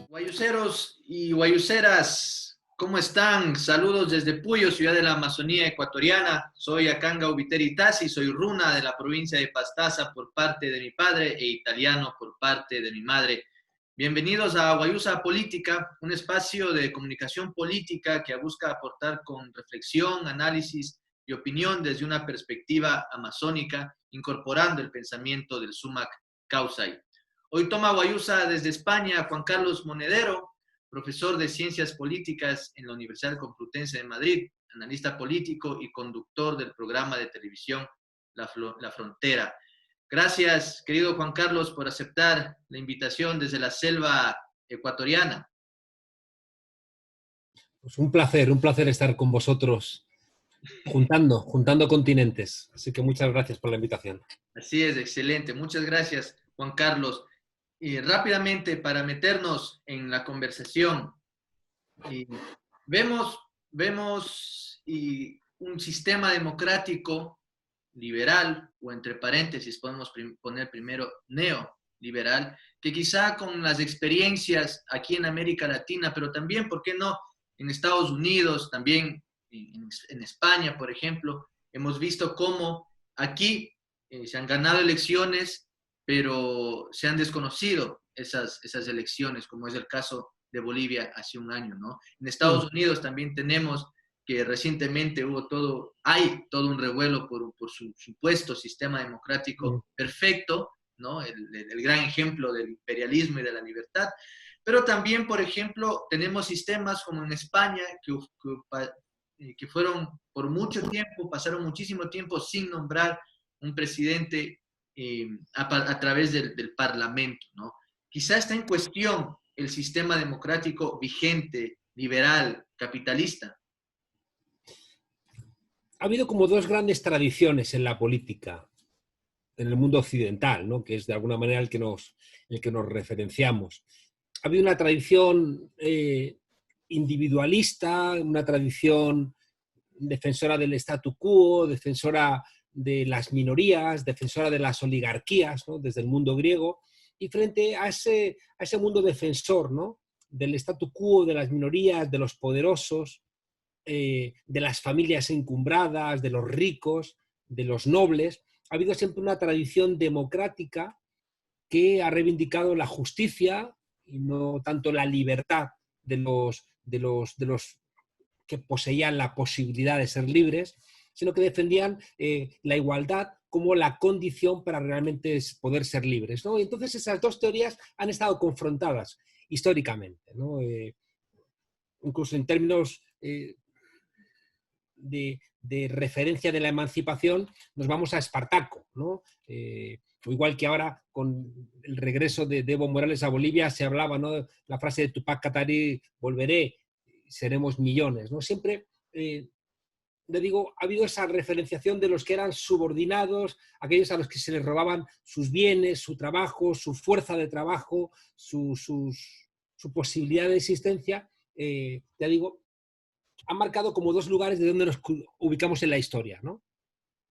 Guayuceros y guayuceras, ¿cómo están? Saludos desde Puyo, ciudad de la Amazonía ecuatoriana. Soy Akanga Ubiteri Tassi, soy runa de la provincia de Pastaza por parte de mi padre e italiano por parte de mi madre. Bienvenidos a Guayusa Política, un espacio de comunicación política que busca aportar con reflexión, análisis y opinión desde una perspectiva amazónica, incorporando el pensamiento del Sumac Causay. Hoy toma Guayusa desde España Juan Carlos Monedero, profesor de Ciencias Políticas en la Universidad Complutense de Madrid, analista político y conductor del programa de televisión La Frontera. Gracias, querido Juan Carlos, por aceptar la invitación desde la selva ecuatoriana. Pues un placer estar con vosotros, juntando continentes. Así que muchas gracias por la invitación. Así es, excelente. Muchas gracias, Juan Carlos. Y rápidamente, para meternos en la conversación, vemos un sistema democrático liberal, o entre paréntesis podemos poner primero neoliberal, que quizá con las experiencias aquí en América Latina, pero también, ¿por qué no?, en Estados Unidos, también en España, por ejemplo, hemos visto cómo aquí se han ganado elecciones, pero se han desconocido esas elecciones, como es el caso de Bolivia hace un año, ¿no? En Estados Unidos también tenemos que recientemente hay todo un revuelo por su supuesto sistema democrático perfecto, ¿no? El gran ejemplo del imperialismo y de la libertad. Pero también, por ejemplo, tenemos sistemas como en España que fueron por mucho tiempo, pasaron muchísimo tiempo sin nombrar un presidente a través del Parlamento, ¿no? Quizá está en cuestión el sistema democrático vigente, liberal, capitalista. Ha habido como dos grandes tradiciones en la política, en el mundo occidental, ¿no?, que es de alguna manera el que nos referenciamos. Ha habido una tradición individualista, una tradición defensora del statu quo, defensora de las minorías, defensora de las oligarquías, ¿no?, desde el mundo griego, y frente a ese mundo defensor, ¿no?, del statu quo, de las minorías, de los poderosos, de las familias encumbradas, de los ricos, de los nobles, ha habido siempre una tradición democrática que ha reivindicado la justicia y no tanto la libertad de los que poseían la posibilidad de ser libres, sino que defendían la igualdad como la condición para realmente poder ser libres, ¿no? Y entonces esas dos teorías han estado confrontadas históricamente, ¿no? Incluso en términos de referencia de la emancipación, nos vamos a Espartaco, ¿no? Igual que ahora con el regreso de Evo Morales a Bolivia se hablaba, ¿no?, la frase de Tupac Katari: volveré, seremos millones, ¿no? Siempre, le digo, ha habido esa referenciación de los que eran subordinados, aquellos a los que se les robaban sus bienes, su trabajo, su fuerza de trabajo, su posibilidad de existencia. Ya digo, han marcado como dos lugares de donde nos ubicamos en la historia, ¿no?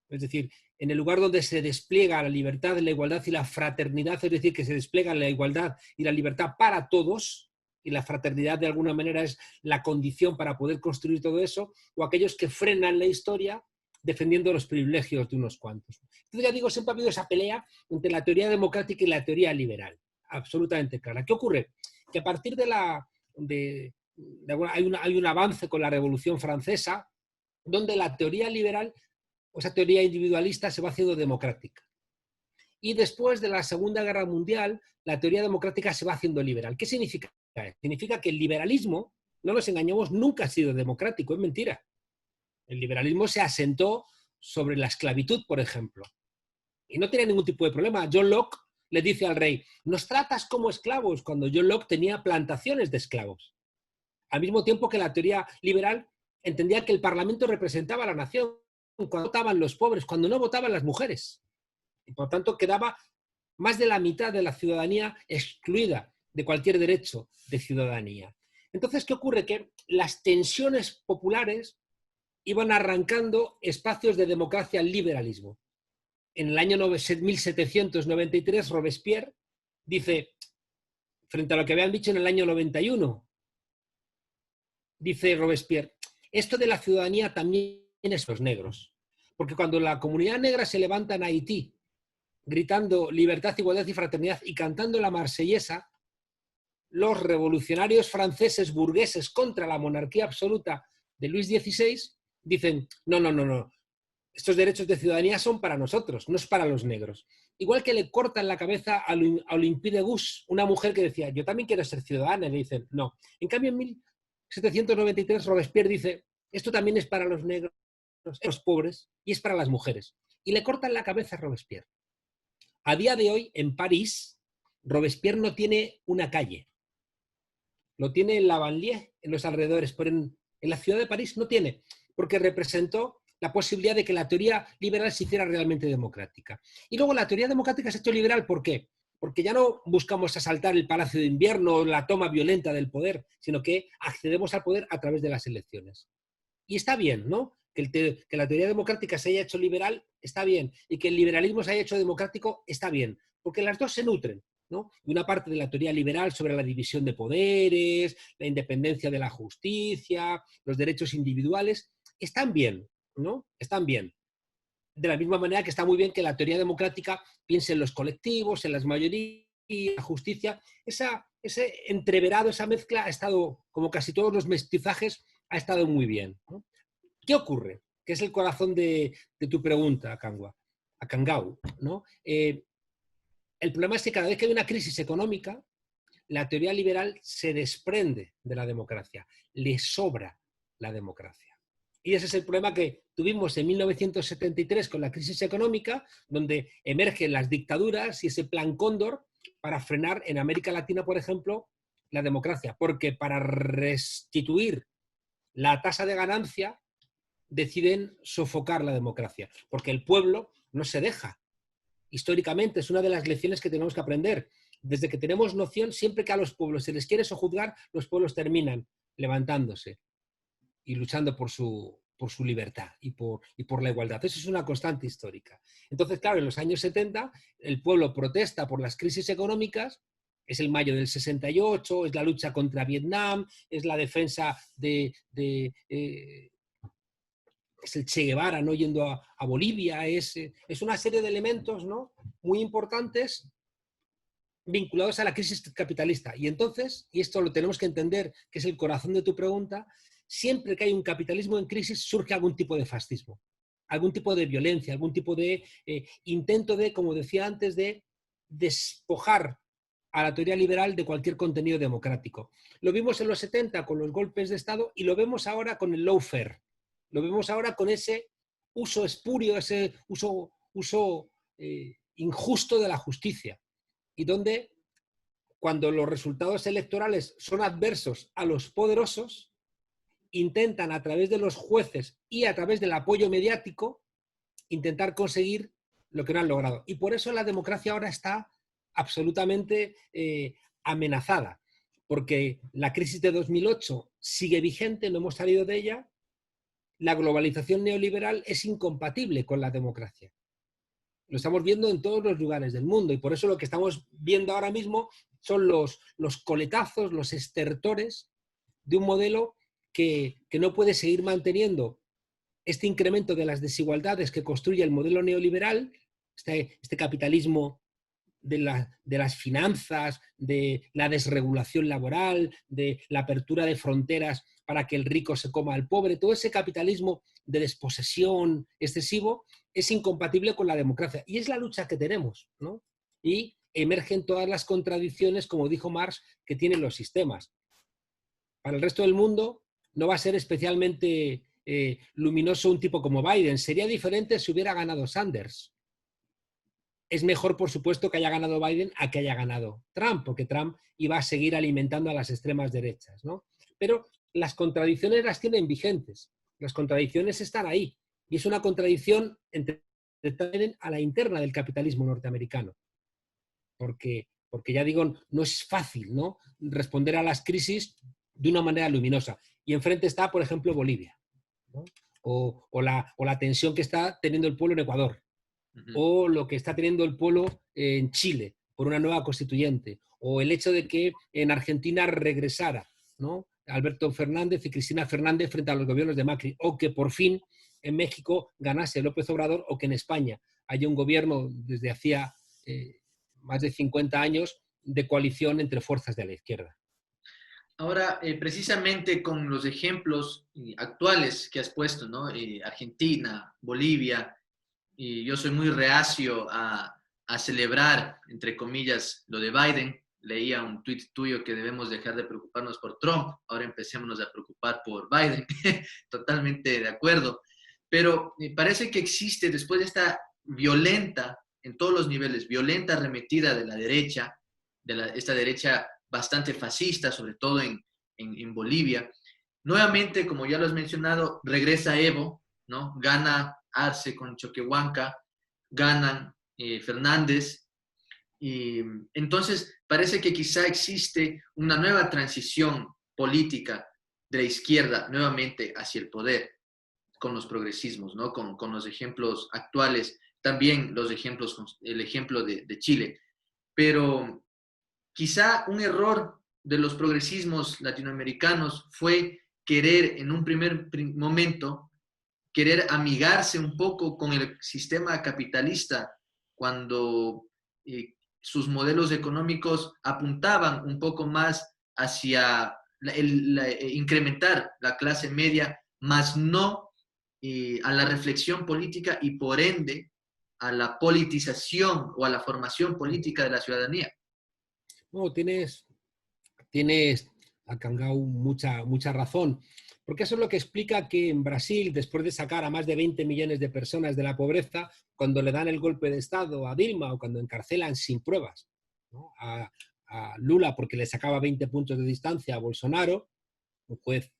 Es decir, en el lugar donde se despliega la libertad, la igualdad y la fraternidad, es decir, que se despliega la igualdad y la libertad para todos, y la fraternidad de alguna manera es la condición para poder construir todo eso, o aquellos que frenan la historia defendiendo los privilegios de unos cuantos. Entonces, ya digo, siempre ha habido esa pelea entre la teoría democrática y la teoría liberal, absolutamente clara. ¿Qué ocurre? Que a partir hay un avance con la Revolución Francesa, donde la teoría liberal, o esa teoría individualista, se va haciendo democrática. Y después de la Segunda Guerra Mundial, la teoría democrática se va haciendo liberal. ¿Qué significa? Significa que el liberalismo, no nos engañemos, nunca ha sido democrático, es mentira. El liberalismo se asentó sobre la esclavitud, por ejemplo, y no tenía ningún tipo de problema. John Locke le dice al rey: nos tratas como esclavos, cuando John Locke tenía plantaciones de esclavos. Al mismo tiempo que la teoría liberal entendía que el Parlamento representaba a la nación, cuando votaban los pobres, cuando no votaban las mujeres. Y por tanto quedaba más de la mitad de la ciudadanía excluida de cualquier derecho de ciudadanía. Entonces, ¿qué ocurre? Que las tensiones populares iban arrancando espacios de democracia al liberalismo. En el año 1793, Robespierre dice, frente a lo que habían dicho en el año 91, dice Robespierre, esto de la ciudadanía también es los negros. Porque cuando la comunidad negra se levanta en Haití, gritando libertad, igualdad y fraternidad y cantando la marsellesa, los revolucionarios franceses burgueses contra la monarquía absoluta de Luis XVI dicen, no, no, no, no, estos derechos de ciudadanía son para nosotros, no es para los negros. Igual que le cortan la cabeza a Olympe de Gouges, una mujer que decía, yo también quiero ser ciudadana, y le dicen, no. En cambio, en 1793, Robespierre dice, esto también es para los negros, los pobres, y es para las mujeres. Y le cortan la cabeza a Robespierre. A día de hoy, en París, Robespierre no tiene una calle. Lo tiene en la banlieue, en los alrededores, pero en la ciudad de París no tiene, porque representó la posibilidad de que la teoría liberal se hiciera realmente democrática. Y luego la teoría democrática se ha hecho liberal, ¿por qué? Porque ya no buscamos asaltar el Palacio de Invierno o la toma violenta del poder, sino que accedemos al poder a través de las elecciones. Y está bien, ¿no? Que la teoría democrática se haya hecho liberal, está bien. Y que el liberalismo se haya hecho democrático, está bien. Porque las dos se nutren, ¿no? Y una parte de la teoría liberal sobre la división de poderes, la independencia de la justicia, los derechos individuales, están bien, ¿no? Están bien. De la misma manera que está muy bien que la teoría democrática piense en los colectivos, en las mayorías, la justicia. Ese entreverado, esa mezcla ha estado, como casi todos los mestizajes, ha estado muy bien, ¿no? ¿Qué ocurre? Que es el corazón de tu pregunta, Akangau, ¿no? El problema es que cada vez que hay una crisis económica, la teoría liberal se desprende de la democracia, le sobra la democracia. Y ese es el problema que tuvimos en 1973 con la crisis económica, donde emergen las dictaduras y ese plan Cóndor para frenar en América Latina, por ejemplo, la democracia. Porque para restituir la tasa de ganancia deciden sofocar la democracia, porque el pueblo no se deja. Históricamente es una de las lecciones que tenemos que aprender. Desde que tenemos noción, siempre que a los pueblos se les quiere sojuzgar, los pueblos terminan levantándose y luchando por su libertad y por la igualdad. Eso es una constante histórica. Entonces, claro, en los años 70 el pueblo protesta por las crisis económicas, es el mayo del 68, es la lucha contra Vietnam, es la defensa es el Che Guevara, ¿no? Yendo a Bolivia, es una serie de elementos, ¿no? Muy importantes vinculados a la crisis capitalista. Y entonces, y esto lo tenemos que entender, que es el corazón de tu pregunta, siempre que hay un capitalismo en crisis surge algún tipo de fascismo, algún tipo de violencia, algún tipo de intento de, como decía antes, de despojar a la teoría liberal de cualquier contenido democrático. Lo vimos en los 70 con los golpes de Estado y lo vemos ahora con el lawfare. Lo vemos ahora con ese uso espurio, ese uso injusto de la justicia. Y donde, cuando los resultados electorales son adversos a los poderosos, intentan a través de los jueces y a través del apoyo mediático intentar conseguir lo que no han logrado. Y por eso la democracia ahora está absolutamente amenazada, porque la crisis de 2008 sigue vigente, no hemos salido de ella. La globalización neoliberal es incompatible con la democracia. Lo estamos viendo en todos los lugares del mundo y por eso lo que estamos viendo ahora mismo son los coletazos, los estertores de un modelo que no puede seguir manteniendo este incremento de las desigualdades que construye el modelo neoliberal, este capitalismo de las finanzas, de la desregulación laboral, de la apertura de fronteras para que el rico se coma al pobre, todo ese capitalismo de desposesión excesivo es incompatible con la democracia. Y es la lucha que tenemos, ¿no? Y emergen todas las contradicciones, como dijo Marx, que tienen los sistemas. Para el resto del mundo no va a ser especialmente luminoso un tipo como Biden. Sería diferente si hubiera ganado Sanders. Es mejor, por supuesto, que haya ganado Biden a que haya ganado Trump, porque Trump iba a seguir alimentando a las extremas derechas, ¿no? Pero las contradicciones las tienen vigentes. Las contradicciones están ahí. Y es una contradicción entre a la interna del capitalismo norteamericano. Porque ya digo, no es fácil, ¿no?, responder a las crisis de una manera luminosa. Y enfrente está, por ejemplo, Bolivia, ¿no? o la tensión que está teniendo el pueblo en Ecuador, o lo que está teniendo el pueblo en Chile por una nueva constituyente, o el hecho de que en Argentina regresara, ¿no?, Alberto Fernández y Cristina Fernández frente a los gobiernos de Macri, o que por fin en México ganase López Obrador, o que en España haya un gobierno desde hacía más de 50 años de coalición entre fuerzas de la izquierda. Ahora, precisamente con los ejemplos actuales que has puesto, ¿no? Argentina, Bolivia, y yo soy muy reacio a celebrar, entre comillas, lo de Biden. Leía un tuit tuyo que debemos dejar de preocuparnos por Trump, ahora empecémonos a preocupar por Biden. Totalmente de acuerdo. Pero me parece que existe, después de esta violenta, en todos los niveles, violenta arremetida de la derecha, esta derecha bastante fascista, sobre todo en Bolivia. Nuevamente, como ya lo has mencionado, regresa Evo, ¿no? Gana Arce con Choquehuanca, ganan Fernández. Y entonces parece que quizá existe una nueva transición política de la izquierda nuevamente hacia el poder con los progresismos, ¿no? Con los ejemplos actuales, también los ejemplos, el ejemplo de Chile. Pero quizá un error de los progresismos latinoamericanos fue querer en un primer momento, querer amigarse un poco con el sistema capitalista cuando sus modelos económicos apuntaban un poco más hacia incrementar la clase media, más no a la reflexión política y por ende a la politización o a la formación política de la ciudadanía. No, tienes a Cangau mucha razón, porque eso es lo que explica que en Brasil, después de sacar a más de 20 millones de personas de la pobreza, cuando le dan el golpe de Estado a Dilma o cuando encarcelan sin pruebas, ¿no?, a Lula porque le sacaba 20 puntos de distancia a Bolsonaro, un juez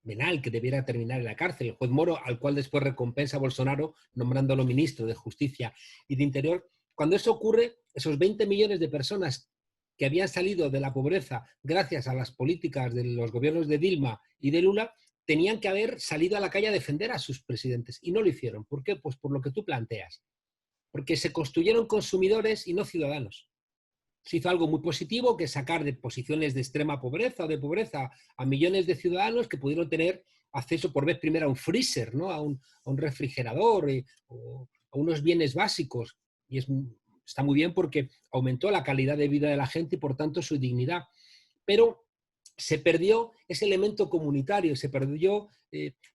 penal que debiera terminar en la cárcel, el juez Moro, al cual después recompensa a Bolsonaro nombrándolo ministro de Justicia y de Interior. Cuando eso ocurre, esos 20 millones de personas que habían salido de la pobreza gracias a las políticas de los gobiernos de Dilma y de Lula, tenían que haber salido a la calle a defender a sus presidentes y no lo hicieron. ¿Por qué? Pues por lo que tú planteas. Porque se construyeron consumidores y no ciudadanos. Se hizo algo muy positivo, que es sacar de posiciones de extrema pobreza o de pobreza a millones de ciudadanos que pudieron tener acceso por vez primera a un freezer, ¿no?, a un refrigerador o a unos bienes básicos. Y está muy bien porque aumentó la calidad de vida de la gente y por tanto su dignidad. Pero se perdió ese elemento comunitario, se perdió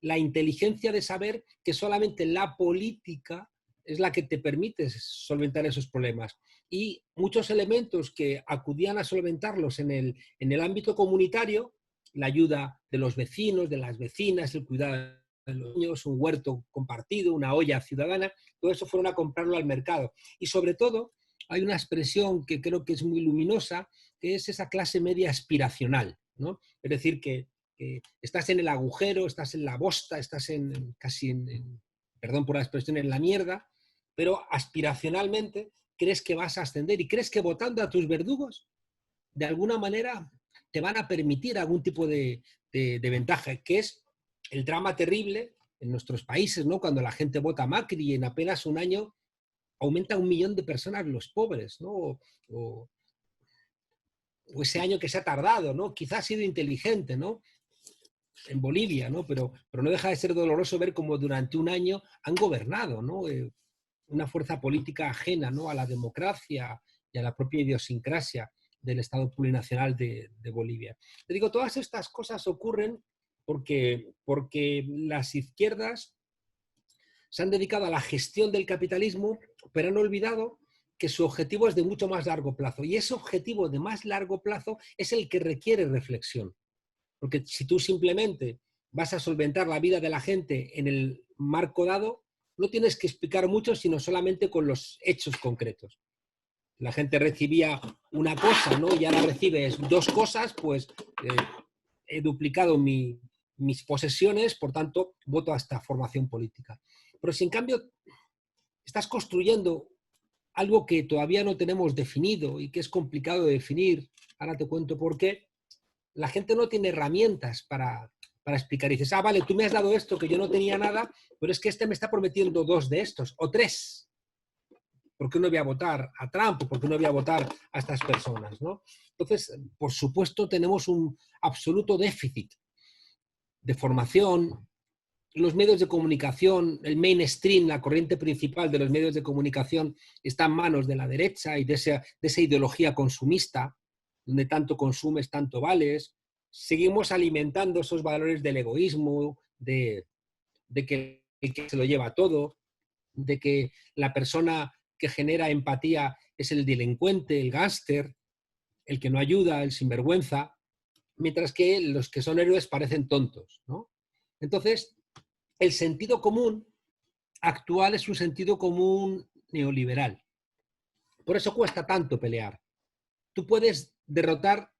la inteligencia de saber que solamente la política es la que te permite solventar esos problemas. Y muchos elementos que acudían a solventarlos en el ámbito comunitario, la ayuda de los vecinos, de las vecinas, el cuidado de los niños, un huerto compartido, una olla ciudadana, todo eso fueron a comprarlo al mercado. Y sobre todo, hay una expresión que creo que es muy luminosa, que es esa clase media aspiracional, ¿no? Es decir, que estás en el agujero, estás en la bosta, estás casi perdón por la expresión, en la mierda, pero aspiracionalmente crees que vas a ascender y crees que votando a tus verdugos, de alguna manera te van a permitir algún tipo de ventaja, que es el drama terrible en nuestros países, ¿no?, cuando la gente vota a Macri y en apenas un año aumenta 1 millón de personas los pobres, ¿no? O ese año que se ha tardado, ¿no? Quizás ha sido inteligente, ¿no?, en Bolivia, ¿no? Pero no deja de ser doloroso ver cómo durante un año han gobernado, ¿no? Una fuerza política ajena, ¿no?, a la democracia y a la propia idiosincrasia del Estado plurinacional de Bolivia. Te digo, todas estas cosas ocurren porque las izquierdas se han dedicado a la gestión del capitalismo, pero han olvidado que su objetivo es de mucho más largo plazo. Y ese objetivo de más largo plazo es el que requiere reflexión. Porque si tú simplemente vas a solventar la vida de la gente en el marco dado, no tienes que explicar mucho, sino solamente con los hechos concretos. La gente recibía una cosa, ¿no?, y ahora recibes 2 cosas, pues he duplicado mis posesiones, por tanto, voto a esta formación política. Pero si en cambio estás construyendo algo que todavía no tenemos definido y que es complicado de definir, ahora te cuento por qué, la gente no tiene herramientas para para explicar. Y dices, ah, vale, tú me has dado esto que yo no tenía nada, pero es que este me está prometiendo 2 de estos, o 3. ¿Por qué no voy a votar a Trump? ¿Por qué no voy a votar a estas personas? ¿No? Entonces, por supuesto, tenemos un absoluto déficit de formación. Los medios de comunicación, el mainstream, la corriente principal de los medios de comunicación está en manos de la derecha y de esa ideología consumista, donde tanto consumes, tanto vales. Seguimos alimentando esos valores del egoísmo, de que el que se lo lleva todo, de que la persona que genera empatía es el delincuente, el gángster, el que no ayuda, el sinvergüenza, mientras que los que son héroes parecen tontos, ¿no? Entonces, el sentido común actual es un sentido común neoliberal. Por eso cuesta tanto pelear. Tú puedes derrotar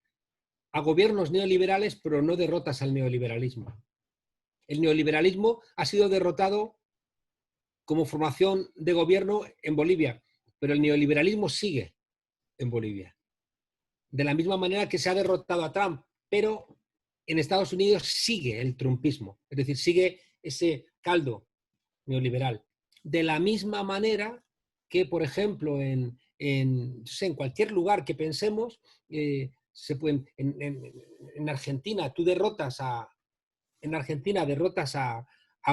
a gobiernos neoliberales, pero no derrotas al neoliberalismo. El neoliberalismo ha sido derrotado como formación de gobierno en Bolivia, pero el neoliberalismo sigue en Bolivia. De la misma manera que se ha derrotado a Trump, pero en Estados Unidos sigue el trumpismo, es decir, sigue ese caldo neoliberal. De la misma manera que, por ejemplo, en cualquier lugar que pensemos, en Argentina tú derrotas a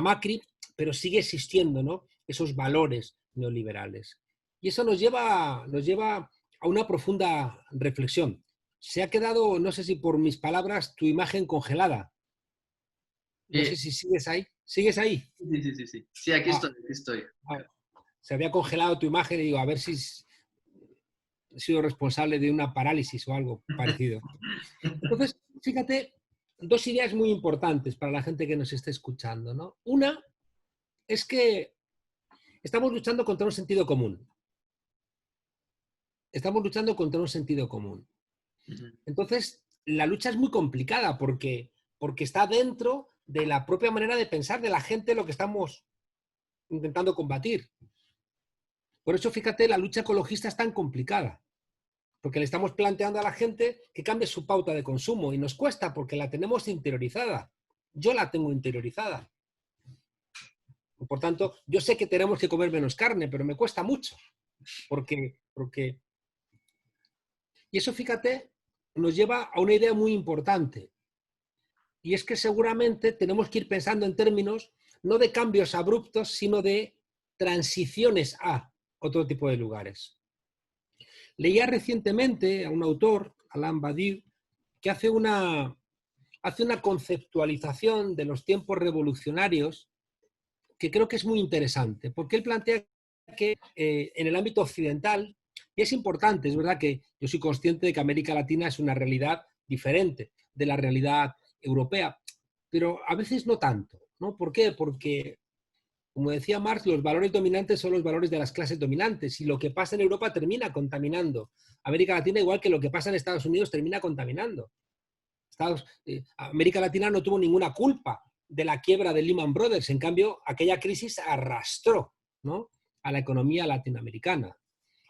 Macri, pero sigue existiendo, ¿no?, esos valores neoliberales. Y eso nos lleva a una profunda reflexión. Se ha quedado, no sé si por mis palabras, tu imagen congelada. No sé si sigues ahí. ¿Sigues ahí? Sí, sí, sí, sí. Sí, aquí estoy, aquí estoy. Se había congelado tu imagen y digo, a ver si he sido responsable de una parálisis o algo parecido. Entonces, fíjate, 2 ideas muy importantes para la gente que nos esté escuchando, ¿no? Una es que estamos luchando contra un sentido común. Estamos luchando contra un sentido común. Entonces, la lucha es muy complicada porque está dentro de la propia manera de pensar de la gente lo que estamos intentando combatir. Por eso, fíjate, la lucha ecologista es tan complicada, porque le estamos planteando a la gente que cambie su pauta de consumo y nos cuesta porque la tenemos interiorizada. Yo la tengo interiorizada. Por tanto, yo sé que tenemos que comer menos carne, pero me cuesta mucho. Porque... Y eso, fíjate, nos lleva a una idea muy importante. Y es que seguramente tenemos que ir pensando en términos no de cambios abruptos, sino de transiciones a otro tipo de lugares. Leía recientemente a un autor, Alain Badiou, que hace una conceptualización de los tiempos revolucionarios que creo que es muy interesante, porque él plantea que en el ámbito occidental, y es importante, es verdad que yo soy consciente de que América Latina es una realidad diferente de la realidad europea, pero a veces no tanto, ¿no? ¿Por qué? Porque, como decía Marx, los valores dominantes son los valores de las clases dominantes y lo que pasa en Europa termina contaminando América Latina, igual que lo que pasa en Estados Unidos termina contaminando. América Latina no tuvo ninguna culpa de la quiebra de Lehman Brothers, en cambio, aquella crisis arrastró, ¿no?, a la economía latinoamericana.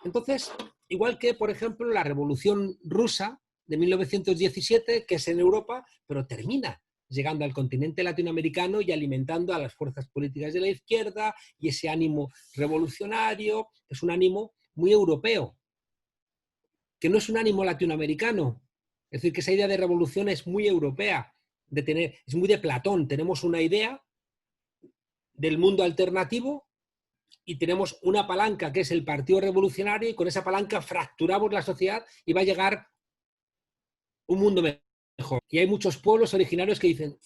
Entonces, igual que, por ejemplo, la Revolución Rusa de 1917, que es en Europa, pero termina llegando al continente latinoamericano y alimentando a las fuerzas políticas de la izquierda, y ese ánimo revolucionario es un ánimo muy europeo, que no es un ánimo latinoamericano. Es decir, que esa idea de revolución es muy europea, es muy de Platón. Tenemos una idea del mundo alternativo y tenemos una palanca que es el Partido Revolucionario, y con esa palanca fracturamos la sociedad y va a llegar un mundo mejor. Y hay muchos pueblos originarios que dicen,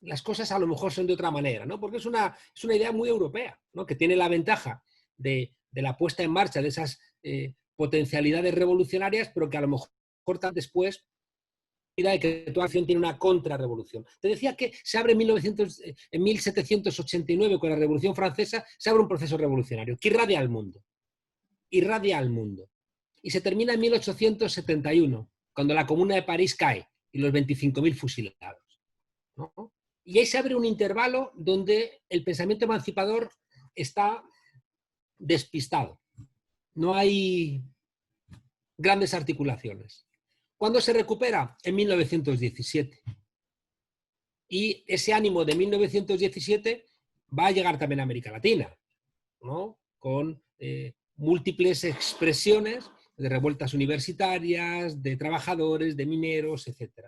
las cosas a lo mejor son de otra manera, ¿no? Porque es una idea muy europea, ¿no?, que tiene la ventaja de la puesta en marcha de esas potencialidades revolucionarias, pero que a lo mejor después de que toda acción tiene una contrarrevolución. Te decía que se abre en 1789, con la Revolución Francesa, se abre un proceso revolucionario que irradia al mundo. Irradia al mundo. Y se termina en 1871, cuando la Comuna de París cae y los 25.000 fusilados, ¿no? Y ahí se abre un intervalo donde el pensamiento emancipador está despistado. No hay grandes articulaciones. ¿Cuándo se recupera? En 1917. Y ese ánimo de 1917 va a llegar también a América Latina, ¿no? Con múltiples expresiones de revueltas universitarias, de trabajadores, de mineros, etc.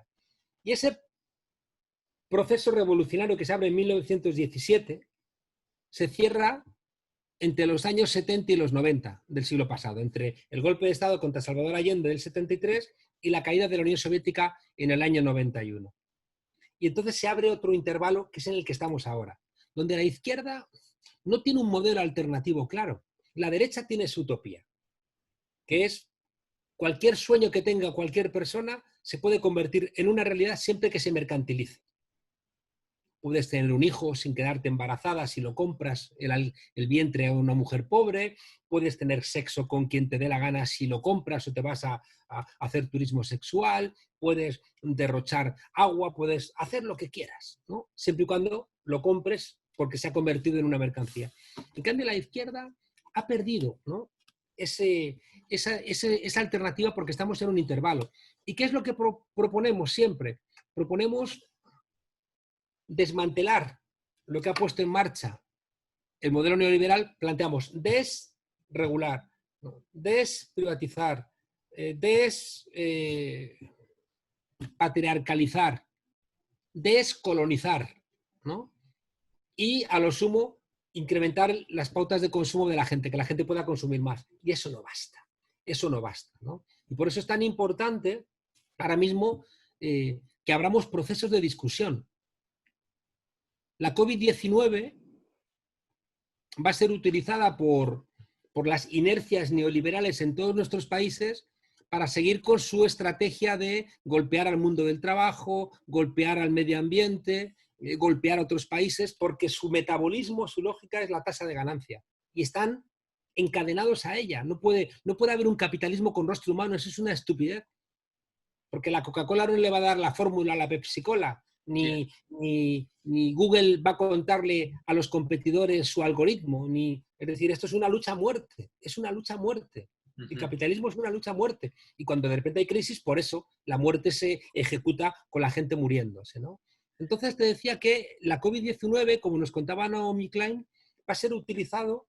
Y ese proceso revolucionario que se abre en 1917 se cierra entre los años 70 y los 90 del siglo pasado, entre el golpe de Estado contra Salvador Allende del 73 y la caída de la Unión Soviética en el año 91. Y entonces se abre otro intervalo que es en el que estamos ahora, donde la izquierda no tiene un modelo alternativo claro. La derecha tiene su utopía, que es cualquier sueño que tenga cualquier persona se puede convertir en una realidad siempre que se mercantilice. Puedes tener un hijo sin quedarte embarazada si lo compras el vientre a una mujer pobre, puedes tener sexo con quien te dé la gana si lo compras o te vas a hacer turismo sexual, puedes derrochar agua, puedes hacer lo que quieras, ¿no? Siempre y cuando lo compres porque se ha convertido en una mercancía. En cambio, la izquierda ha perdido, ¿no? esa alternativa porque estamos en un intervalo. ¿Y qué es lo que proponemos siempre? Proponemos desmantelar lo que ha puesto en marcha el modelo neoliberal. Planteamos desregular, ¿no? Desprivatizar, despatriarcalizar, descolonizar, ¿no? Y a lo sumo incrementar las pautas de consumo de la gente, que la gente pueda consumir más. Y eso no basta, ¿no? Y por eso es tan importante ahora mismo que abramos procesos de discusión. La COVID-19 va a ser utilizada por las inercias neoliberales en todos nuestros países para seguir con su estrategia de golpear al mundo del trabajo, golpear al medio ambiente, golpear a otros países, porque su metabolismo, su lógica es la tasa de ganancia. Y están encadenados a ella. No puede haber un capitalismo con rostro humano, eso es una estupidez. Porque la Coca-Cola no le va a dar la fórmula a la Pepsi-Cola, ni Google va a contarle a los competidores su algoritmo, es decir, esto es una lucha a muerte, es una lucha a muerte. El capitalismo es una lucha a muerte. Y cuando de repente hay crisis, por eso la muerte se ejecuta con la gente muriéndose, ¿no? Entonces te decía que la COVID-19, como nos contaba Naomi Klein, va a ser utilizado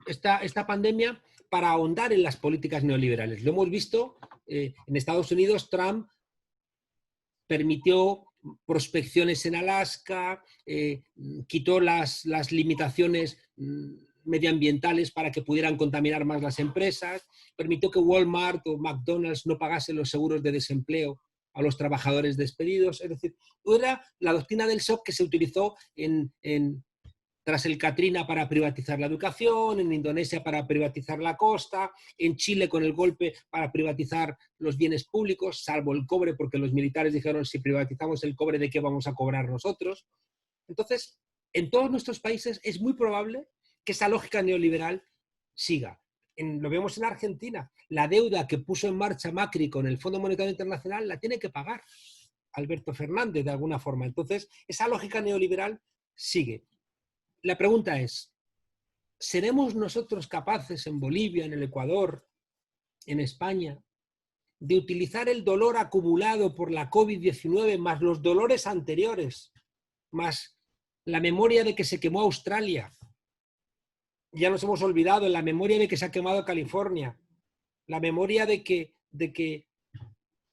esta pandemia para ahondar en las políticas neoliberales. Lo hemos visto en Estados Unidos. Trump permitió prospecciones en Alaska, quitó las limitaciones medioambientales para que pudieran contaminar más las empresas, permitió que Walmart o McDonald's no pagasen los seguros de desempleo a los trabajadores despedidos. Es decir, era la doctrina del shock que se utilizó tras el Katrina para privatizar la educación, en Indonesia para privatizar la costa, en Chile con el golpe para privatizar los bienes públicos, salvo el cobre, porque los militares dijeron, si privatizamos el cobre, ¿de qué vamos a cobrar nosotros? Entonces, en todos nuestros países es muy probable que esa lógica neoliberal siga. Lo vemos en Argentina. La deuda que puso en marcha Macri con el Fondo Monetario Internacional la tiene que pagar Alberto Fernández de alguna forma. Entonces, esa lógica neoliberal sigue. La pregunta es, ¿seremos nosotros capaces en Bolivia, en el Ecuador, en España, de utilizar el dolor acumulado por la COVID-19 más los dolores anteriores, más la memoria de que se quemó Australia? Ya nos hemos olvidado, la memoria de que se ha quemado California, la memoria de que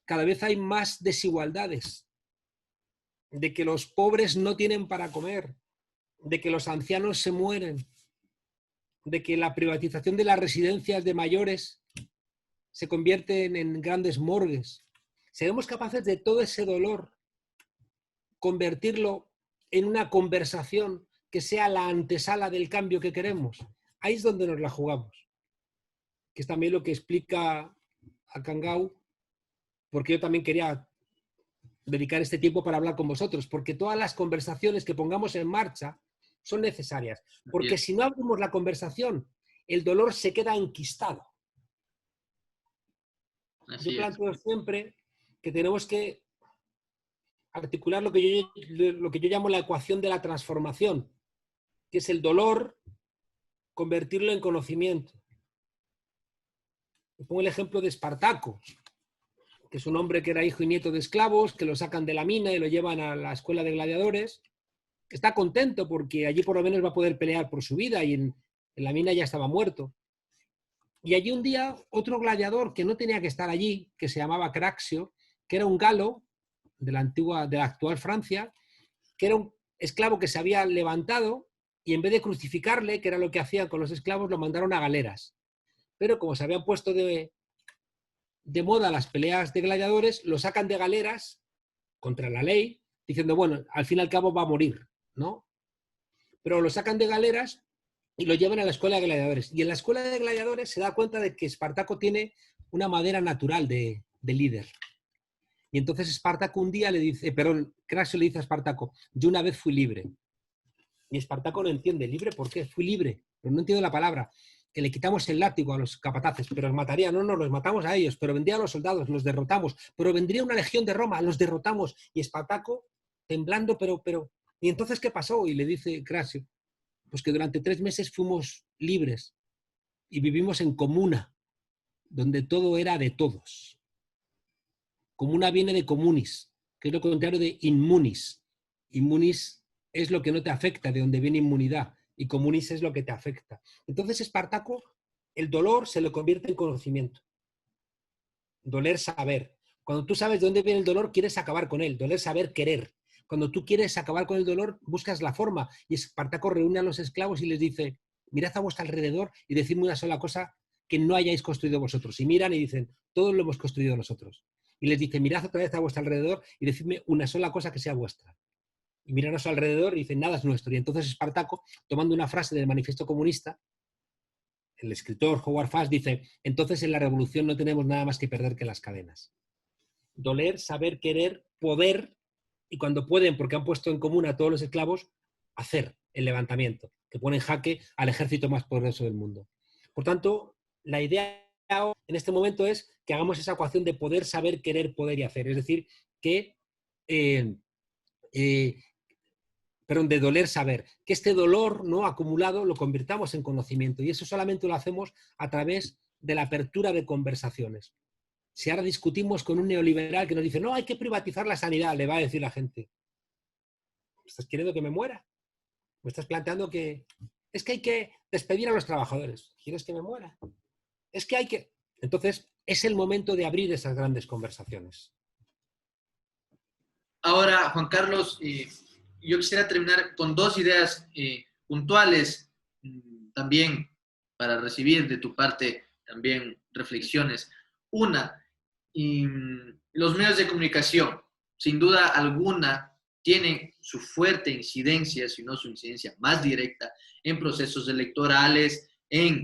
cada vez hay más desigualdades, de que los pobres no tienen para comer, de que los ancianos se mueren, de que la privatización de las residencias de mayores se convierte en grandes morgues. ¿Seremos capaces de todo ese dolor convertirlo en una conversación que sea la antesala del cambio que queremos? Ahí es donde nos la jugamos, que es también lo que explica a Kangau, porque yo también quería dedicar este tiempo para hablar con vosotros, porque todas las conversaciones que pongamos en marcha son necesarias, porque si no abrimos la conversación, el dolor se queda enquistado. Yo planteo siempre que tenemos que articular lo que yo llamo la ecuación de la transformación, que es el dolor, convertirlo en conocimiento. Pongo el ejemplo de Espartaco, que es un hombre que era hijo y nieto de esclavos, que lo sacan de la mina y lo llevan a la escuela de gladiadores. Está contento porque allí por lo menos va a poder pelear por su vida y en la mina ya estaba muerto. Y allí un día otro gladiador que no tenía que estar allí, que se llamaba Craxio, que era un galo de la actual Francia, que era un esclavo que se había levantado y en vez de crucificarle, que era lo que hacían con los esclavos, lo mandaron a galeras. Pero como se habían puesto de moda las peleas de gladiadores, lo sacan de galeras contra la ley, diciendo, bueno, al fin y al cabo va a morir, ¿no? Pero lo sacan de galeras y lo llevan a la escuela de gladiadores. Y en la escuela de gladiadores se da cuenta de que Espartaco tiene una madera natural de líder. Y entonces Espartaco un día le dice, perdón, Craxio le dice a Espartaco, yo una vez fui libre. Y Espartaco no entiende, ¿libre por qué? Fui libre, pero no entiendo la palabra. Que le quitamos el látigo a los capataces, pero los mataría, no, los matamos a ellos, pero vendrían los soldados, los derrotamos, pero vendría una legión de Roma, los derrotamos. Y Espartaco, temblando, pero, ¿y entonces qué pasó? Y le dice Craxio, pues que durante 3 meses fuimos libres y vivimos en comuna, donde todo era de todos. Comuna viene de comunis, que es lo contrario de inmunis. Inmunis es lo que no te afecta, de donde viene inmunidad, y comunis es lo que te afecta. Entonces Espartaco, el dolor se lo convierte en conocimiento. Doler, saber. Cuando tú sabes de dónde viene el dolor, quieres acabar con él. Doler, saber, querer. Cuando tú quieres acabar con el dolor, buscas la forma. Y Espartaco reúne a los esclavos y les dice, mirad a vuestro alrededor y decidme una sola cosa que no hayáis construido vosotros. Y miran y dicen, todos lo hemos construido nosotros. Y les dice, mirad otra vez a vuestro alrededor y decidme una sola cosa que sea vuestra. Y miran a su alrededor y dicen, nada es nuestro. Y entonces Espartaco, tomando una frase del Manifiesto Comunista, el escritor Howard Fast dice, entonces en la revolución no tenemos nada más que perder que las cadenas. Doler, saber, querer, poder, y cuando pueden, porque han puesto en común a todos los esclavos, hacer el levantamiento, que pone en jaque al ejército más poderoso del mundo. Por tanto, la idea en este momento es que hagamos esa ecuación de poder, saber, querer, poder y hacer. Es decir, que de doler, saber, que este dolor no acumulado lo convirtamos en conocimiento. Y eso solamente lo hacemos a través de la apertura de conversaciones. Si ahora discutimos con un neoliberal que nos dice, no, hay que privatizar la sanidad, le va a decir la gente, ¿estás queriendo que me muera? ¿Me estás planteando que es que hay que despedir a los trabajadores? ¿Quieres que me muera? Es que hay que... Entonces, es el momento de abrir esas grandes conversaciones. Ahora, Juan Carlos, yo quisiera terminar con 2 ideas puntuales también para recibir de tu parte también reflexiones. Una, los medios de comunicación, sin duda alguna, tienen su fuerte incidencia, si no su incidencia más directa, en procesos electorales,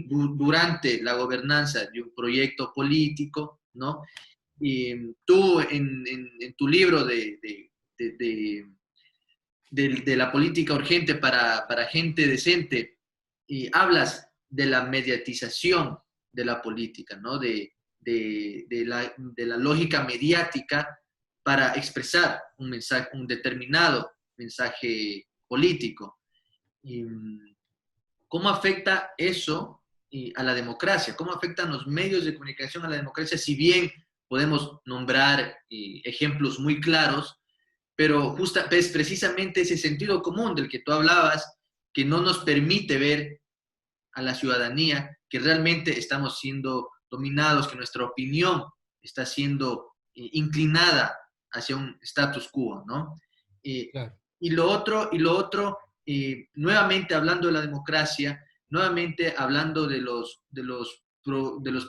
durante la gobernanza de un proyecto político, ¿no? Y tú en tu libro de la política urgente para gente decente, y hablas de la mediatización de la política, ¿no? de la lógica mediática para expresar un mensaje, un determinado mensaje político. Y, ¿cómo afecta eso a la democracia? ¿Cómo afectan los medios de comunicación a la democracia? Si bien podemos nombrar ejemplos muy claros, pero es precisamente ese sentido común del que tú hablabas, que no nos permite ver a la ciudadanía que realmente estamos siendo dominados, que nuestra opinión está siendo inclinada hacia un status quo, ¿no? Claro. Y lo otro, nuevamente hablando de la democracia, nuevamente hablando de los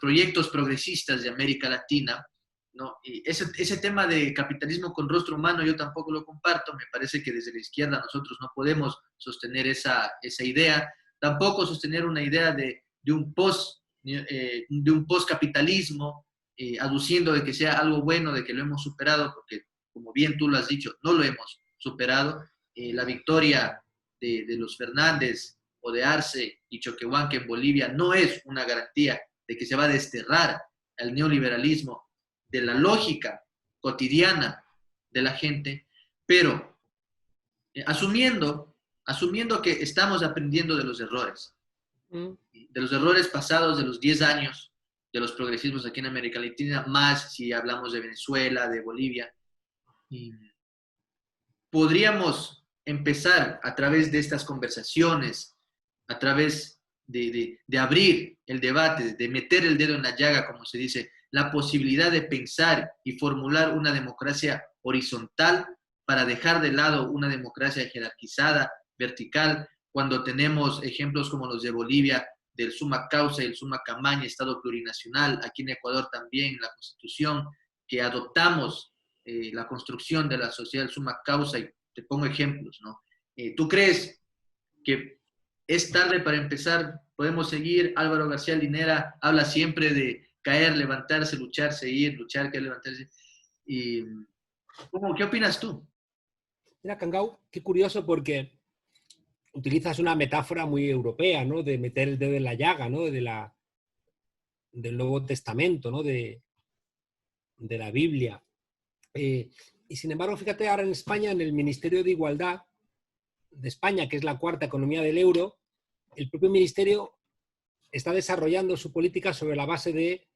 proyectos progresistas de América Latina, ¿no? Y ese tema de capitalismo con rostro humano yo tampoco lo comparto. Me parece que desde la izquierda nosotros no podemos sostener esa idea, tampoco sostener una idea de un post-capitalismo, aduciendo de que sea algo bueno, de que lo hemos superado, porque como bien tú lo has dicho, no lo hemos superado. La victoria de los Fernández o de Arce y Choquehuanca en Bolivia no es una garantía de que se va a desterrar el neoliberalismo de la lógica cotidiana de la gente, pero asumiendo que estamos aprendiendo de los errores pasados de los 10 años, de los progresismos aquí en América Latina, más si hablamos de Venezuela, de Bolivia. Y podríamos empezar a través de estas conversaciones, a través de abrir el debate, de meter el dedo en la llaga, como se dice, la posibilidad de pensar y formular una democracia horizontal para dejar de lado una democracia jerarquizada, vertical, cuando tenemos ejemplos como los de Bolivia, del summa causa y el summa camaña, Estado plurinacional, aquí en Ecuador también, la Constitución, que adoptamos la construcción de la sociedad del summa causa, y te pongo ejemplos, ¿no? ¿Tú crees que es tarde para empezar? Podemos seguir. Álvaro García Linera habla siempre de caer, levantarse, luchar, seguir, luchar, caer, levantarse. Y, ¿qué opinas tú? Mira, Kangau, qué curioso porque utilizas una metáfora muy europea, ¿no? De meter el dedo en la llaga, ¿no? Del Nuevo Testamento, ¿no? De la Biblia. Y sin embargo, fíjate, ahora en España, en el Ministerio de Igualdad de España, que es la cuarta economía del euro, el propio ministerio está desarrollando su política sobre la base de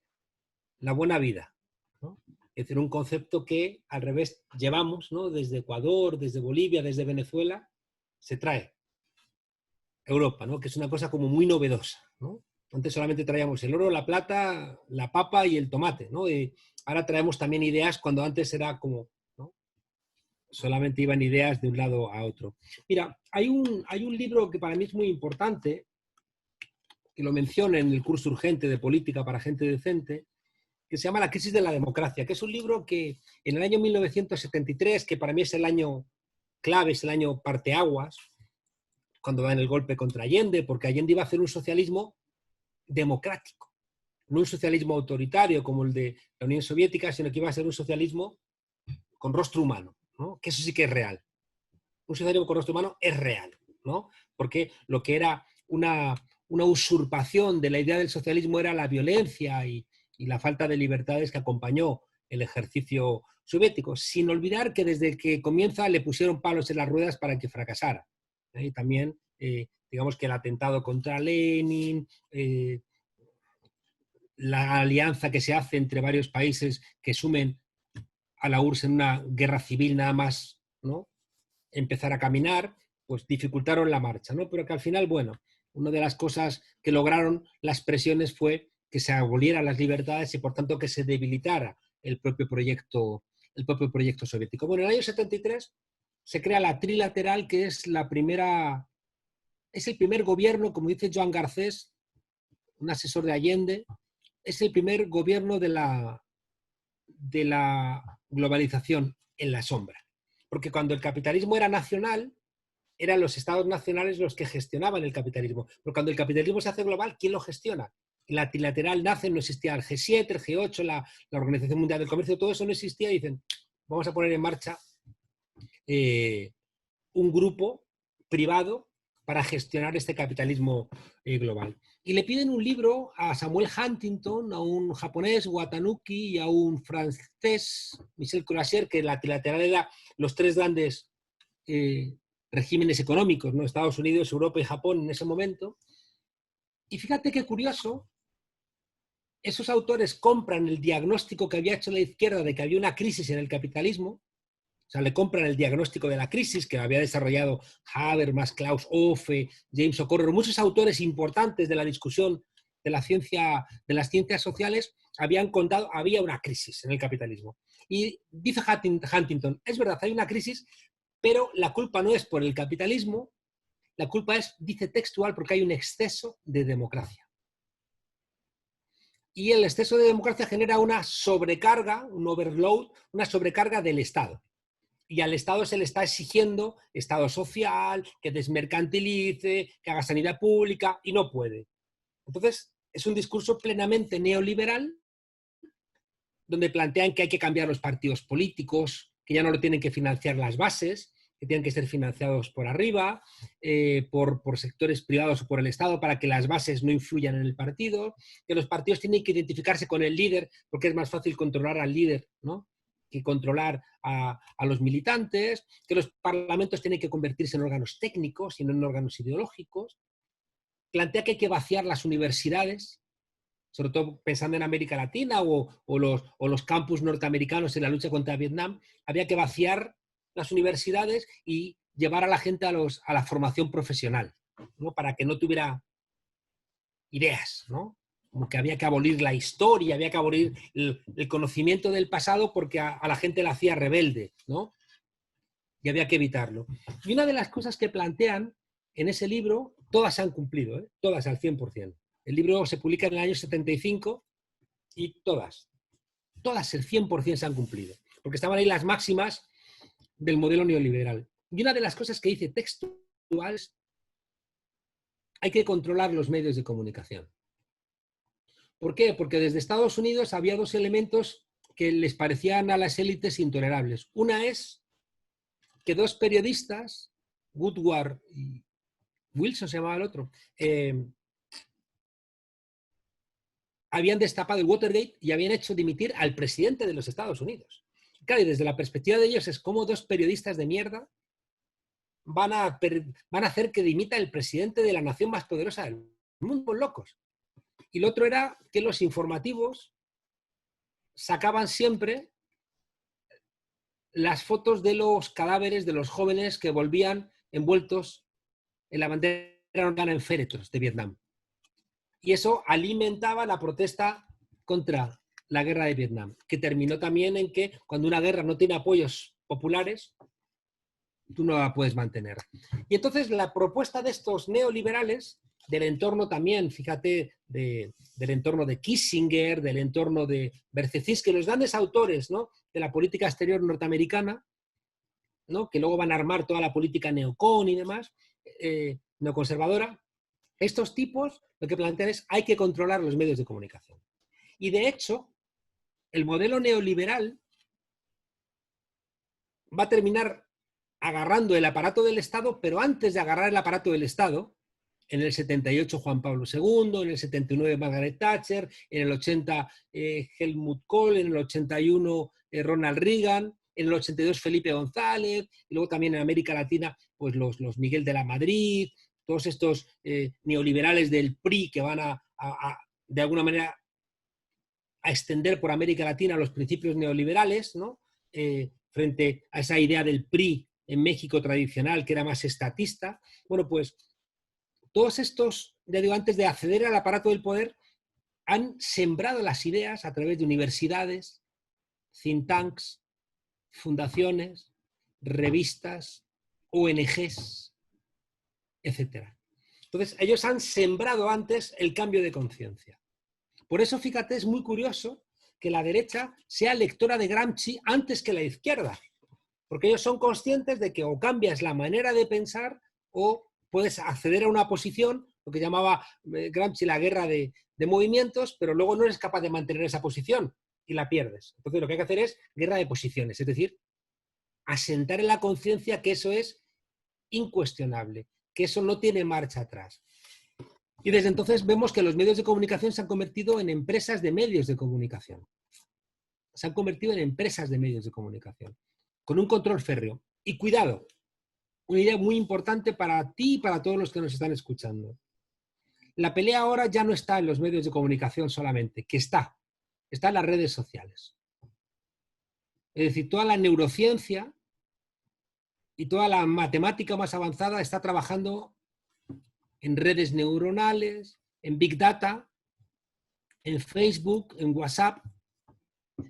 la buena vida, ¿no? Es decir, un concepto que al revés llevamos, ¿no? Desde Ecuador, desde Bolivia, desde Venezuela, se trae a Europa, ¿no? Que es una cosa como muy novedosa, ¿no? Antes solamente traíamos el oro, la plata, la papa y el tomate, ¿no? Y ahora traemos también ideas cuando antes era como, ¿no? Solamente iban ideas de un lado a otro. Mira, hay un libro que para mí es muy importante, que lo menciono en el curso urgente de política para gente decente, que se llama La crisis de la democracia, que es un libro que en el año 1973, que para mí es el año clave, es el año parteaguas, cuando dan el golpe contra Allende, porque Allende iba a hacer un socialismo democrático, no un socialismo autoritario como el de la Unión Soviética, sino que iba a ser un socialismo con rostro humano, ¿no? Que eso sí que es real. Un socialismo con rostro humano es real, ¿no? Porque lo que era una usurpación de la idea del socialismo era la violencia y la falta de libertades que acompañó el ejercicio soviético, sin olvidar que desde que comienza le pusieron palos en las ruedas para que fracasara. Y también, digamos que el atentado contra Lenin, la alianza que se hace entre varios países que sumen a la URSS en una guerra civil nada más, ¿no? Empezar a caminar, pues dificultaron la marcha, ¿no? Pero que al final, bueno, una de las cosas que lograron las presiones fue que se abolieran las libertades y por tanto que se debilitara el propio proyecto soviético. Bueno, en el año 73 se crea la trilateral, que es el primer gobierno, como dice Joan Garcés, un asesor de Allende, es el primer gobierno de la globalización en la sombra. Porque cuando el capitalismo era nacional, eran los estados nacionales los que gestionaban el capitalismo. Pero cuando el capitalismo se hace global, ¿quién lo gestiona? La trilateral nace, no existía el G7, el G8, la Organización Mundial del Comercio, todo eso no existía. Y dicen, vamos a poner en marcha un grupo privado para gestionar este capitalismo global. Y le piden un libro a Samuel Huntington, a un japonés, Watanuki, y a un francés, Michel Courasier, que la trilateral era los tres grandes regímenes económicos, ¿no? Estados Unidos, Europa y Japón en ese momento. Y fíjate qué curioso, esos autores compran el diagnóstico que había hecho la izquierda de que había una crisis en el capitalismo. O sea, le compran el diagnóstico de la crisis que había desarrollado Habermas, Klaus Hofe, James O'Connor, muchos autores importantes de la discusión de la ciencia, de las ciencias sociales, habían contado, había una crisis en el capitalismo. Y dice Huntington, es verdad, hay una crisis, pero la culpa no es por el capitalismo, la culpa es, dice textual, porque hay un exceso de democracia. Y el exceso de democracia genera una sobrecarga, un overload, una sobrecarga del Estado. Y al Estado se le está exigiendo Estado social, que desmercantilice, que haga sanidad pública, y no puede. Entonces, es un discurso plenamente neoliberal, donde plantean que hay que cambiar los partidos políticos, que ya no lo tienen que financiar las bases, que tienen que ser financiados por arriba, por sectores privados o por el Estado, para que las bases no influyan en el partido, que los partidos tienen que identificarse con el líder, porque es más fácil controlar al líder, ¿no?, que controlar a los militantes, que los parlamentos tienen que convertirse en órganos técnicos y no en órganos ideológicos. Plantea que hay que vaciar las universidades. O sobre todo pensando en América Latina o los campus norteamericanos en la lucha contra Vietnam, había que vaciar las universidades y llevar a la gente a la formación profesional, ¿no? Para que no tuviera ideas, ¿no? Como que había que abolir la historia, había que abolir el conocimiento del pasado porque a la gente la hacía rebelde, ¿no? Y había que evitarlo. Y una de las cosas que plantean en ese libro, todas se han cumplido, ¿eh? Todas al 100%. El libro se publica en el año 75 y todas el 100% se han cumplido, porque estaban ahí las máximas del modelo neoliberal. Y una de las cosas que dice textual es: hay que controlar los medios de comunicación. ¿Por qué? Porque desde Estados Unidos había dos elementos que les parecían a las élites intolerables. Una es que dos periodistas, Woodward y Wilson se llamaba el otro, habían destapado el Watergate y habían hecho dimitir al presidente de los Estados Unidos. Claro, y desde la perspectiva de ellos es como dos periodistas de mierda van a hacer que dimita el presidente de la nación más poderosa del mundo, locos. Y lo otro era que los informativos sacaban siempre las fotos de los cadáveres de los jóvenes que volvían envueltos en la bandera norteamericana en féretros de Vietnam. Y eso alimentaba la protesta contra la guerra de Vietnam, que terminó también en que cuando una guerra no tiene apoyos populares, tú no la puedes mantener. Y entonces la propuesta de estos neoliberales, del entorno también, fíjate, del entorno de Kissinger, del entorno de Berceciski, los grandes autores, ¿no?, de la política exterior norteamericana, ¿no?, que luego van a armar toda la política neocon y demás, neoconservadora. Estos tipos lo que plantean es: hay que controlar los medios de comunicación. Y de hecho, el modelo neoliberal va a terminar agarrando el aparato del Estado, pero antes de agarrar el aparato del Estado, en el 78 Juan Pablo II, en el 79 Margaret Thatcher, en el 80 Helmut Kohl, en el 81 Ronald Reagan, en el 82 Felipe González, y luego también en América Latina pues los Miguel de la Madrid, todos estos neoliberales del PRI que van de alguna manera a extender por América Latina los principios neoliberales, ¿no?, frente a esa idea del PRI en México tradicional, que era más estatista. Bueno, pues todos estos, ya digo, antes de acceder al aparato del poder, han sembrado las ideas a través de universidades, think tanks, fundaciones, revistas, ONGs, etc. Entonces, ellos han sembrado antes el cambio de conciencia. Por eso, fíjate, es muy curioso que la derecha sea lectora de Gramsci antes que la izquierda, porque ellos son conscientes de que o cambias la manera de pensar o puedes acceder a una posición, lo que llamaba Gramsci la guerra de movimientos, pero luego no eres capaz de mantener esa posición y la pierdes. Entonces lo que hay que hacer es guerra de posiciones, es decir, asentar en la conciencia que eso es incuestionable, que eso no tiene marcha atrás. Y desde entonces vemos que los medios de comunicación se han convertido en empresas de medios de comunicación. Se han convertido en empresas de medios de comunicación, con un control férreo. Y cuidado, una idea muy importante para ti y para todos los que nos están escuchando. La pelea ahora ya no está en los medios de comunicación solamente, que está en las redes sociales. Es decir, toda la neurociencia y toda la matemática más avanzada está trabajando en redes neuronales, en Big Data, en Facebook, en WhatsApp,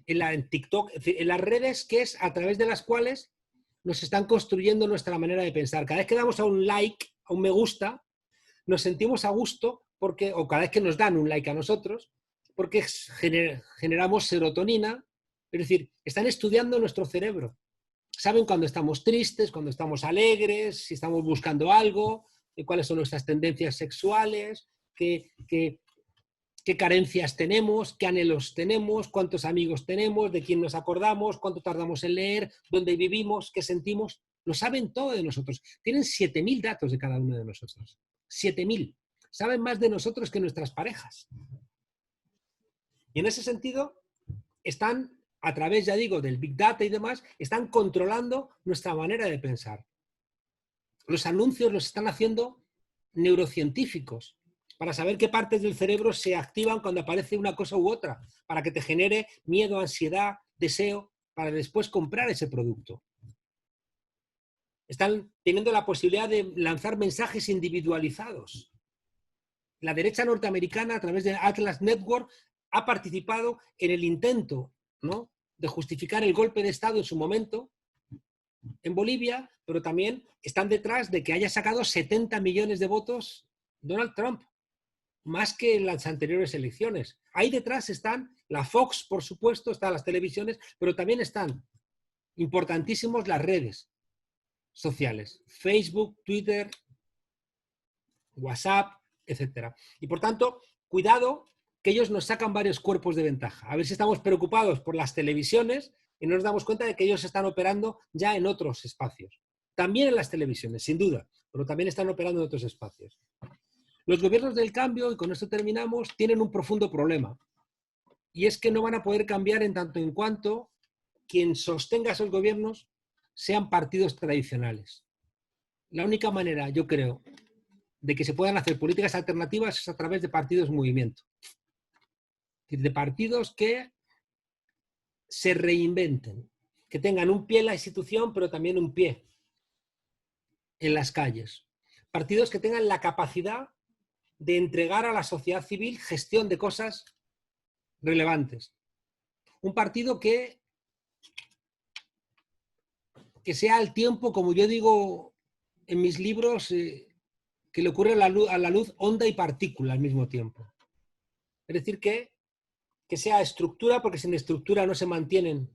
en TikTok, en las redes que es a través de las cuales nos están construyendo nuestra manera de pensar. Cada vez que damos a un like, a un me gusta, nos sentimos a gusto, porque, o cada vez que nos dan un like a nosotros, porque generamos serotonina. Es decir, están estudiando nuestro cerebro. Saben cuando estamos tristes, cuando estamos alegres, si estamos buscando algo, cuáles son nuestras tendencias sexuales, qué carencias tenemos, qué anhelos tenemos, cuántos amigos tenemos, de quién nos acordamos, cuánto tardamos en leer, dónde vivimos, qué sentimos. Lo saben todo de nosotros. Tienen 7.000 datos de cada uno de nosotros. 7.000. Saben más de nosotros que nuestras parejas. Y en ese sentido, están, a través, ya digo, del Big Data y demás, están controlando nuestra manera de pensar. Los anuncios los están haciendo neurocientíficos. para saber qué partes del cerebro se activan cuando aparece una cosa u otra, para que te genere miedo, ansiedad, deseo, para después comprar ese producto. Están teniendo la posibilidad de lanzar mensajes individualizados. La derecha norteamericana, a través de Atlas Network, ha participado en el intento, ¿no?, de justificar el golpe de Estado en su momento en Bolivia, pero también están detrás de que haya sacado 70 millones de votos Donald Trump, más que en las anteriores elecciones. Ahí detrás están la Fox, por supuesto, están las televisiones, pero también están importantísimos las redes sociales, Facebook, Twitter, WhatsApp, etcétera. Y por tanto, cuidado, que ellos nos sacan varios cuerpos de ventaja. A ver si estamos preocupados por las televisiones y no nos damos cuenta de que ellos están operando ya en otros espacios. También en las televisiones, sin duda, pero también están operando en otros espacios. Los gobiernos del cambio, y con esto terminamos, tienen un profundo problema. Y es que no van a poder cambiar en tanto en cuanto quien sostenga esos gobiernos sean partidos tradicionales. La única manera, yo creo, de que se puedan hacer políticas alternativas es a través de partidos movimiento. De partidos que se reinventen, que tengan un pie en la institución, pero también un pie en las calles. Partidos que tengan la capacidad de entregar a la sociedad civil gestión de cosas relevantes. Un partido que sea al tiempo, como yo digo en mis libros, que le ocurre a la luz onda y partícula al mismo tiempo. Es decir, que sea estructura, porque sin estructura no se mantienen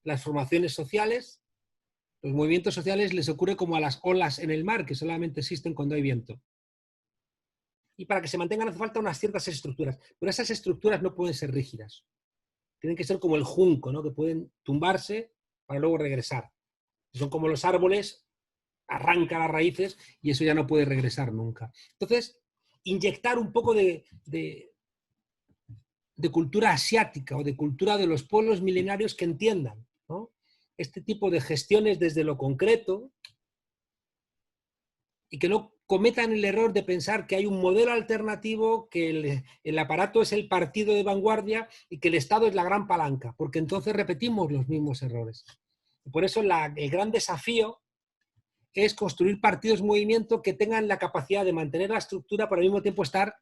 las formaciones sociales. Los movimientos sociales les ocurre como a las olas en el mar, que solamente existen cuando hay viento. Y para que se mantengan hace falta unas ciertas estructuras, pero esas estructuras no pueden ser rígidas. Tienen que ser como el junco, ¿no?, que pueden tumbarse para luego regresar. Son como los árboles, arranca las raíces y eso ya no puede regresar nunca. Entonces, inyectar un poco de cultura asiática o de cultura de los pueblos milenarios que entiendan, ¿no?, este tipo de gestiones desde lo concreto y que no cometan el error de pensar que hay un modelo alternativo, que el aparato es el partido de vanguardia y que el Estado es la gran palanca, porque entonces repetimos los mismos errores. Por eso el gran desafío es construir partidos movimiento que tengan la capacidad de mantener la estructura, pero al mismo tiempo estar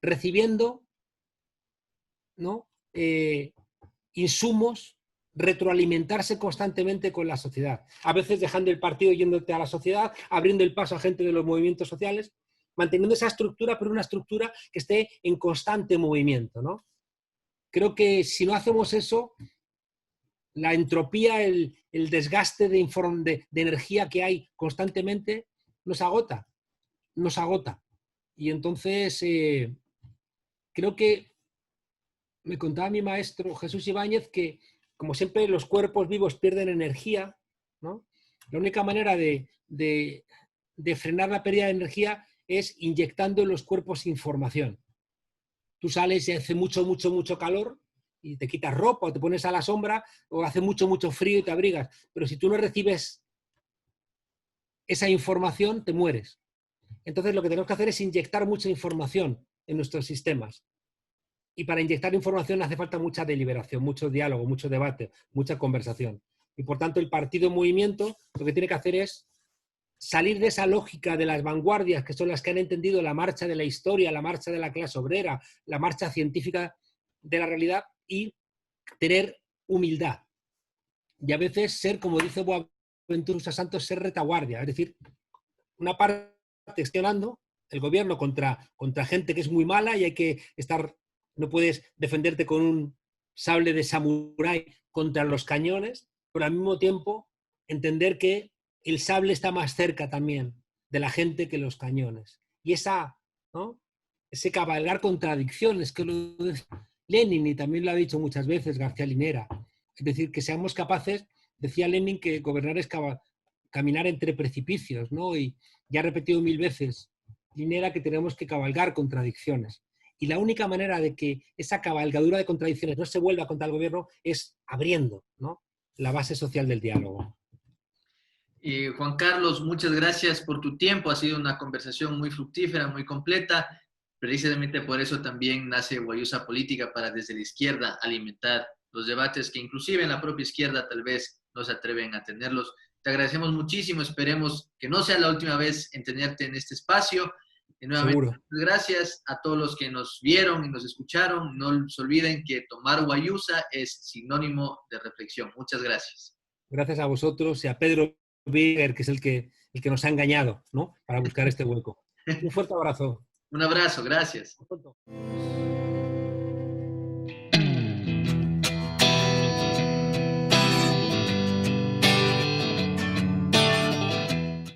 recibiendo, ¿no?, insumos, retroalimentarse constantemente con la sociedad. A veces dejando el partido yéndote a la sociedad, abriendo el paso a gente de los movimientos sociales, manteniendo esa estructura, pero una estructura que esté en constante movimiento, ¿no? Creo que si no hacemos eso, la entropía, el desgaste de energía que hay constantemente nos agota. Y entonces creo que me contaba mi maestro Jesús Ibáñez que, como siempre, los cuerpos vivos pierden energía, ¿no? La única manera de frenar la pérdida de energía es inyectando en los cuerpos información. Tú sales y hace mucho calor y te quitas ropa o te pones a la sombra, o hace mucho frío y te abrigas. Pero si tú no recibes esa información, te mueres. Entonces lo que tenemos que hacer es inyectar mucha información en nuestros sistemas. Y para inyectar información hace falta mucha deliberación, mucho diálogo, mucho debate, mucha conversación. Y por tanto el partido en movimiento lo que tiene que hacer es salir de esa lógica de las vanguardias, que son las que han entendido la marcha de la historia, la marcha de la clase obrera, la marcha científica de la realidad, y tener humildad. Y a veces ser, como dice Boaventura Santos, ser retaguardia. Es decir, una parte gestionando el gobierno contra gente que es muy mala y hay que estar... No puedes defenderte con un sable de samurái contra los cañones, pero al mismo tiempo entender que el sable está más cerca también de la gente que los cañones. Y ¿no?, ese cabalgar contradicciones, que lo dice Lenin y también lo ha dicho muchas veces García Linera. Es decir, que seamos capaces, decía Lenin, que gobernar es caminar entre precipicios, ¿no? Y ya ha repetido 1000 veces Linera que tenemos que cabalgar contradicciones. Y la única manera de que esa cabalgadura de contradicciones no se vuelva contra el gobierno es abriendo, ¿no?, la base social del diálogo. Juan Carlos, muchas gracias por tu tiempo. Ha sido una conversación muy fructífera, muy completa. Precisamente por eso también nace Guayusa Política, para desde la izquierda alimentar los debates que inclusive en la propia izquierda tal vez no se atreven a tenerlos. Te agradecemos muchísimo, esperemos que no sea la última vez en tenerte en este espacio. Y nuevamente, Seguro. gracias a todos los que nos vieron y nos escucharon. No se olviden que tomar Guayusa es sinónimo de reflexión. Muchas gracias. Gracias a vosotros y a Pedro Bieger, que es el que nos ha engañado, ¿no? Para buscar este hueco. Un fuerte abrazo. Un abrazo, gracias. Hasta pronto.